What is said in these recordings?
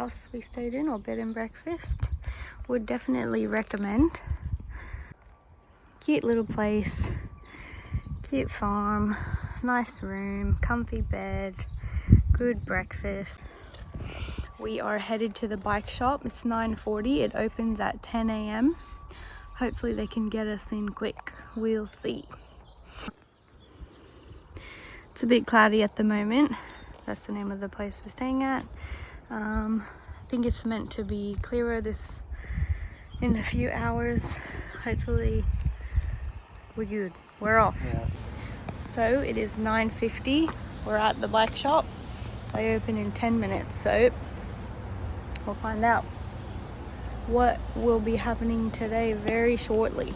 house we stayed in, or bed and breakfast. Would definitely recommend. Cute little place, cute farm, nice room, comfy bed, good breakfast. We are headed to the bike shop. It's 9:40. It opens at 10 a.m. Hopefully they can get us in quick. We'll see. It's a bit cloudy at the moment. That's the name of the place we're staying at. I think it's meant to be clearer in a few hours. Hopefully we're good. We're off. Yeah. So it is 9:50. We're at the bike shop. They open in 10 minutes, so we'll find out what will be happening today very shortly.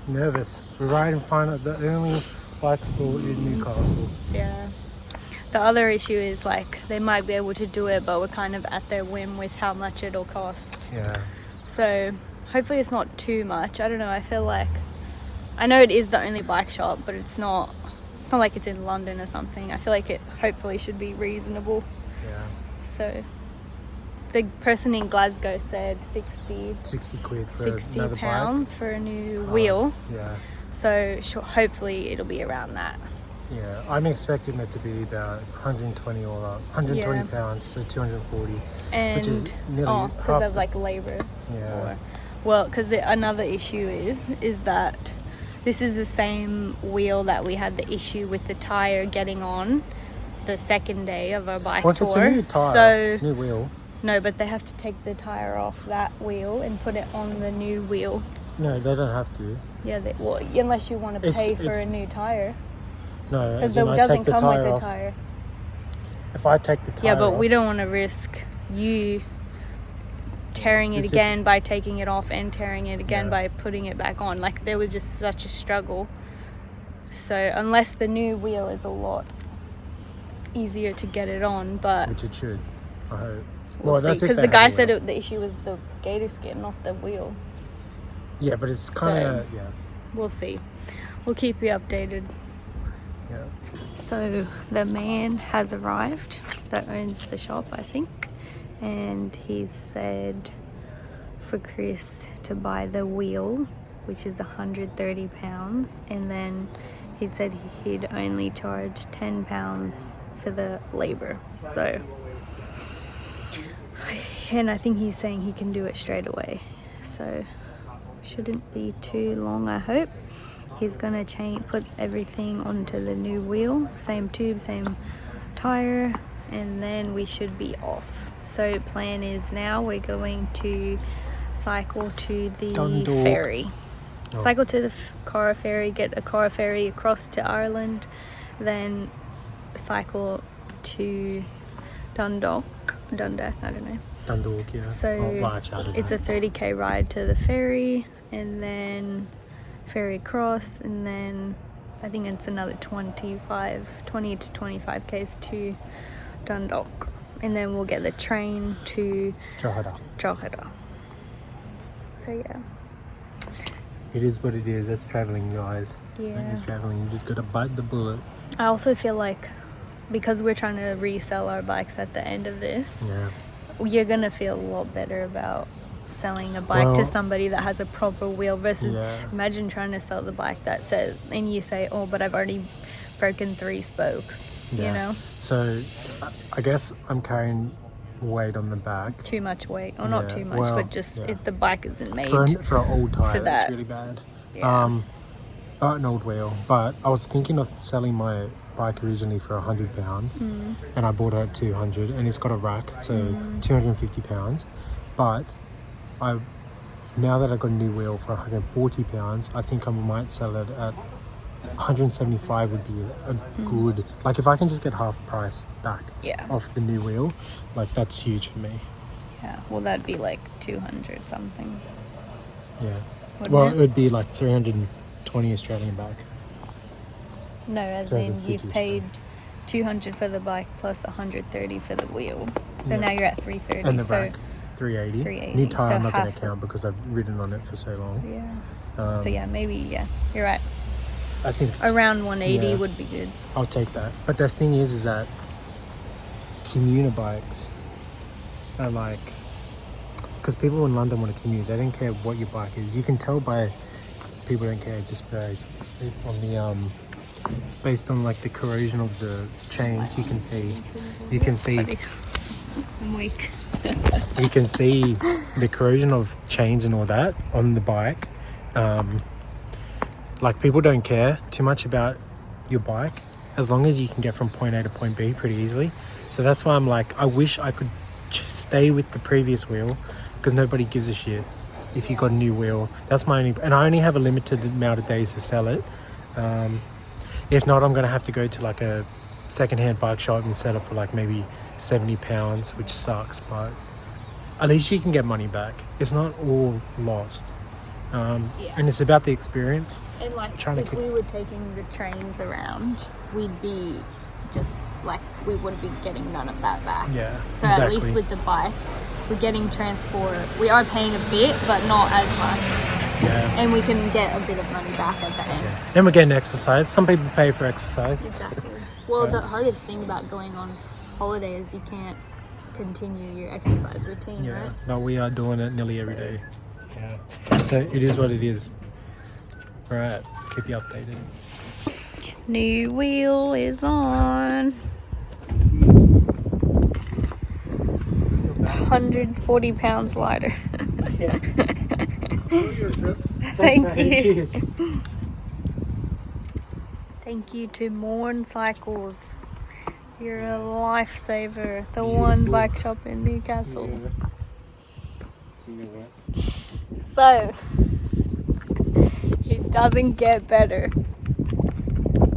Nervous. We're right in front of the only bike store in Newcastle. Yeah. The other issue is like they might be able to do it, but we're kind of at their whim with how much it'll cost. Yeah. So hopefully it's not too much. I don't know. I feel like I know it is the only bike shop, but it's not like it's in London or something. I feel like it hopefully should be reasonable. Yeah. So the person in Glasgow said 60 quid for 60 another pounds bike. for a new wheel. Yeah. So hopefully it'll be around that. Yeah, I'm expecting it to be about 120 all up, 120 pounds, so 240, And which is nearly because of like labour. Yeah. Well, because another issue is that this is the same wheel that we had the issue with the tyre getting on the second day of our bike Well, tour. if it's a new tyre, new wheel. No, but they have to take the tyre off that wheel and put it on the new wheel. No, they don't have to. Yeah, unless you want to pay for a new tyre. No, because it it doesn't come with the tyre. If I take the tyre Yeah, but off, we don't want to risk you tearing it again by taking it off and tearing it again by putting it back on. Like, there was just such a struggle. So unless the new wheel is a lot easier to get it on, but which it should, I hope. We'll see, because the guy said the issue was the gator skin off the wheel. Yeah, but it's kind of We'll see. We'll keep you updated. Yeah. So the man has arrived that owns the shop, I think, and he said for Chris to buy the wheel, which is £130, and then he said he'd only charge £10 for the labour. So, and I think he's saying he can do it straight away, so shouldn't be too long, I hope. He's gonna put everything onto the new wheel, same tube, same tire, and then we should be off. So plan is now we're going to cycle to the ferry. Cycle to the car ferry, get a car ferry across to Ireland, then cycle to Dundalk, I don't know. Dundalk, yeah. So it's a 30k ride to the ferry, and then ferry cross, and then I think it's another 20 to 25k's to Dundalk, and then we'll get the train to Drogheda. So yeah, it is what it is. That's travelling, guys. Yeah, it is travelling. You just gotta bite the bullet. I also feel like because we're trying to resell our bikes at the end of this, you're gonna feel a lot better about selling a bike to somebody that has a proper wheel versus imagine trying to sell the bike that says, and you say, oh, but I've already broken 3 spokes, you know? So I guess I'm carrying weight on the back. Too much weight, or not too much, but just the bike isn't made for an old tyre. For that. It's really bad. An old wheel, but I was thinking of selling my bike originally for £100, and I bought it at 200, and it's got a rack, so £250. But now that I got a new wheel for £140, I think I might sell it at 175 would be a good, like if I can just get half price back off the new wheel, like that's huge for me. Yeah, well that'd be like 200 something. Yeah. It would be like 320 Australian back. No, as in you've paid 200 for the bike plus 130 for the wheel. So now you're at 330. And the back. 380. New tyre, I'm not going to count because I've ridden on it for so long. So maybe you're right. I think around 180 would be good. I'll take that. But the thing is that commuter bikes are like, because people in London want to commute, they don't care what your bike is. You can tell by people don't care just based on like the corrosion of the chains. You can see I'm weak. you can see the corrosion of chains and all that on the bike. Like people don't care too much about your bike as long as you can get from point A to point B pretty easily. So that's why I'm like, I wish I could stay with the previous wheel, because nobody gives a shit if you got a new wheel. That's my only, and I only have a limited amount of days to sell it. If not, I'm gonna have to go to like a secondhand bike shop and sell it for like maybe £70, which sucks, but at least you can get money back. It's not all lost. And it's about the experience. And like, if we were taking the trains around, we'd be just like, we would be getting none of that back. Yeah, so exactly. At least with the bike, we're getting transport. We are paying a bit, but not as much. Yeah. And we can get a bit of money back at the end. Yeah. And we're getting exercise. Some people pay for exercise. Exactly. Well, the hardest thing about going on holiday is you can't continue your exercise routine, right? No, we are doing it nearly every day. Yeah. So it is what it is. Right. Keep you updated. New wheel is on. 140 pounds lighter. Yeah. Thank you. Cheers. Thank you to Morn Cycles. You're a lifesaver. The one bike shop in Newcastle. Yeah. So, it doesn't get better.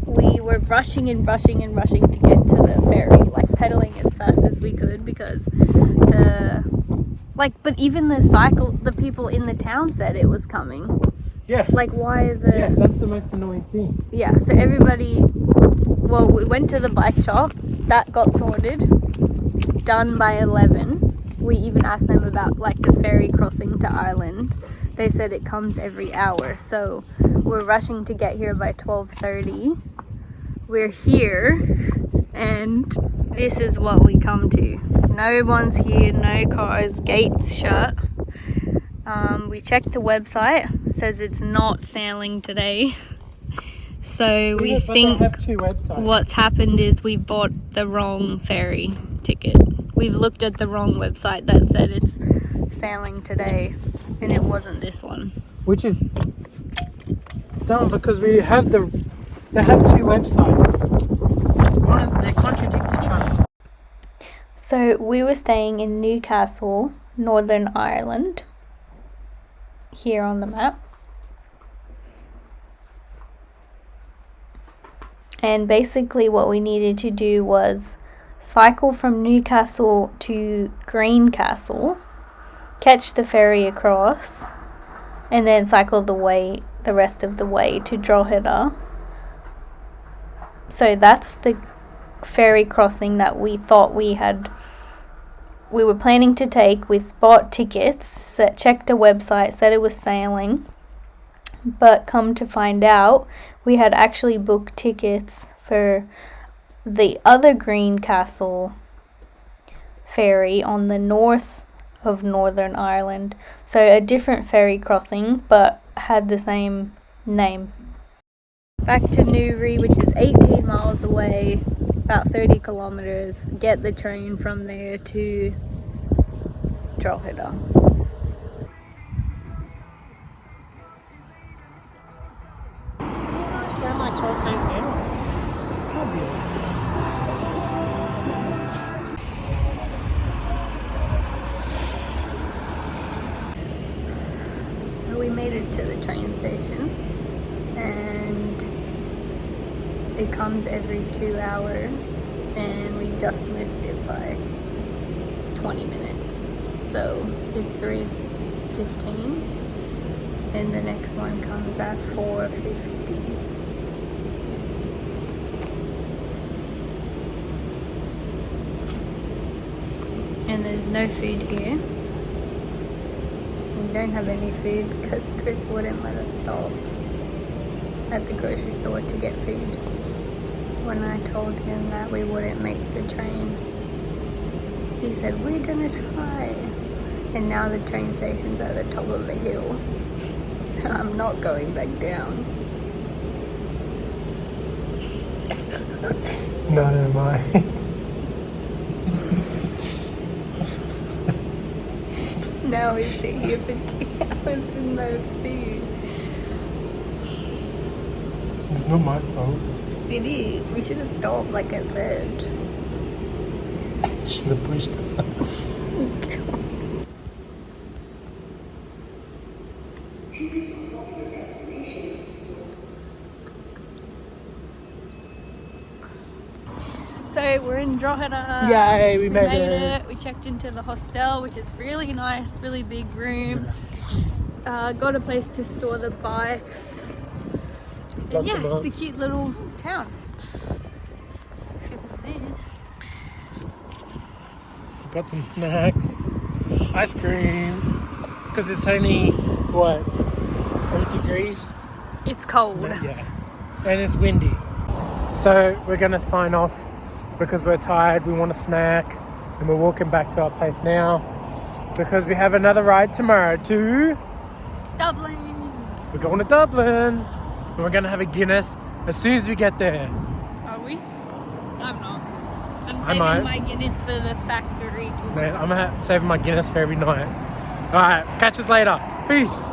We were rushing to get to the ferry, like pedaling as fast as we could, because but even the people in the town said it was coming. Yeah. Like, why is it? Yeah, that's the most annoying thing. Yeah, so we went to the bike shop, that got sorted, done by 11. We even asked them about like the ferry crossing to Ireland. They said it comes every hour, so we're rushing to get here by 12:30. We're here, and this is what we come to. No one's here, no cars, gates shut. We checked the website, it says it's not sailing today. So we think what's happened is we bought the wrong ferry ticket. We've looked at the wrong website that said it's sailing today, and it wasn't this one. Which is dumb, because they have two websites. They contradict each other. So we were staying in Newcastle, Northern Ireland, here on the map. And basically what we needed to do was cycle from Newcastle to Greencastle, catch the ferry across, and then cycle the rest of the way to Drogheda. So that's the ferry crossing that we thought we were planning to take. We've bought tickets, checked a website, said it was sailing, but come to find out, we had actually booked tickets for the other Greencastle ferry on the north of Northern Ireland. So a different ferry crossing, but had the same name. Back to Newry, which is 18 miles away, about 30 kilometers. Get the train from there to Drogheda. Like 12 k's an hour. Can't be right. So we made it to the train station, and it comes every 2 hours, and we just missed it by 20 minutes. So it's 3:15, and the next one comes at 4:50. And there's no food here. We don't have any food because Chris wouldn't let us stop at the grocery store to get food when I told him that we wouldn't make the train. He said, we're gonna try. And now the train station's at the top of the hill. So I'm not going back down. Neither am I. Now we sit here for 2 hours with no food. It's not my fault. It is. We should have stopped, like I said. Should have pushed it. So we're in Drogheda. Yay, we made it. We checked into the hostel, which is really nice, really big room. Got a place to store the bikes. And yeah, it's a cute little town. Got some snacks, ice cream, because it's only, what, 8 degrees? It's cold. Yeah, and it's windy. So we're going to sign off because we're tired, we want a snack, and we're walking back to our place now because we have another ride tomorrow to Dublin. We're going to Dublin, and we're going to have a Guinness as soon as we get there. Are we? I'm not. I'm I saving might. my Guinness for the factory tour. Man, I'm saving my Guinness for every night. Alright, catch us later. Peace.